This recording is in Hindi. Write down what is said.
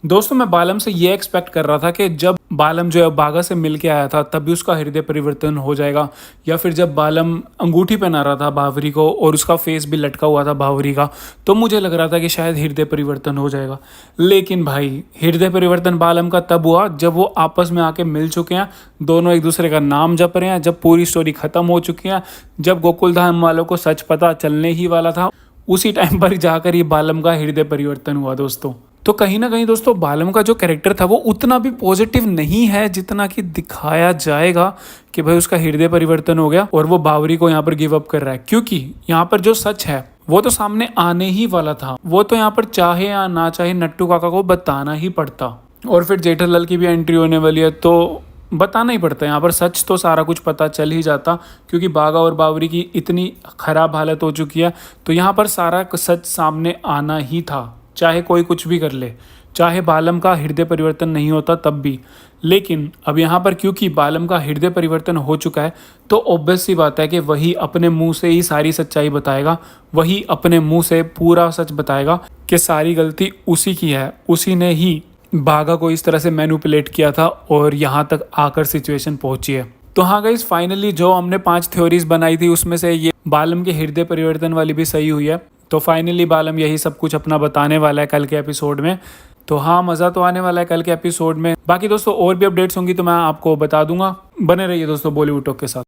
दोस्तों मैं बालम से ये एक्सपेक्ट कर रहा था कि जब बालम जो है बागा से मिल के आया था तभी उसका हृदय परिवर्तन हो जाएगा, या फिर जब बालम अंगूठी पहना रहा था बावरी को और उसका फेस भी लटका हुआ था बावरी का, तो मुझे लग रहा था कि शायद हृदय परिवर्तन हो जाएगा। लेकिन भाई हृदय परिवर्तन बालम का तब हुआ जब वो आपस में आके मिल चुके हैं, दोनों एक दूसरे का नाम जप रहे हैं, जब पूरी स्टोरी खत्म हो चुकी है, जब गोकुलधाम वालों को सच पता चलने ही वाला था, उसी टाइम पर जाकर ये बालम का हृदय परिवर्तन हुआ दोस्तों। तो कहीं ना कहीं दोस्तों बालम का जो कैरेक्टर था वो उतना भी पॉजिटिव नहीं है जितना कि दिखाया जाएगा कि भाई उसका हृदय परिवर्तन हो गया और वो बावरी को यहाँ पर गिव अप कर रहा है, क्योंकि यहाँ पर जो सच है वो तो सामने आने ही वाला था। वो तो यहाँ पर चाहे या ना चाहे नट्टू काका को बताना ही पड़ता, और फिर जेठालाल की भी एंट्री होने वाली है तो बताना ही पड़ता है। यहाँ पर सच तो सारा कुछ पता चल ही जाता, क्योंकि बागा और बावरी की इतनी खराब हालत हो चुकी है, तो यहाँ पर सारा सच सामने आना ही था, चाहे कोई कुछ भी कर ले, चाहे बालम का हृदय परिवर्तन नहीं होता तब भी। लेकिन अब यहाँ पर क्योंकि बालम का हृदय परिवर्तन हो चुका है तो ऑब्वियस सी बात है कि वही अपने मुंह से ही सारी सच्चाई बताएगा, वही अपने मुंह से पूरा सच बताएगा कि सारी गलती उसी की है, उसी ने ही बागा को इस तरह से मैनिपुलेट किया था और यहाँ तक आकर सिचुएशन पहुंची है। तो हाँ गाइस, फाइनली जो हमने 5 थ्योरीज बनाई थी उसमें से ये बालम के हृदय परिवर्तन वाली भी सही हुई है। तो फाइनली बालम यही सब कुछ अपना बताने वाला है कल के एपिसोड में। तो हाँ, मज़ा तो आने वाला है कल के एपिसोड में। बाकी दोस्तों और भी अपडेट्स होंगी तो मैं आपको बता दूंगा। बने रहिए दोस्तों बॉलीवुड टॉक के साथ।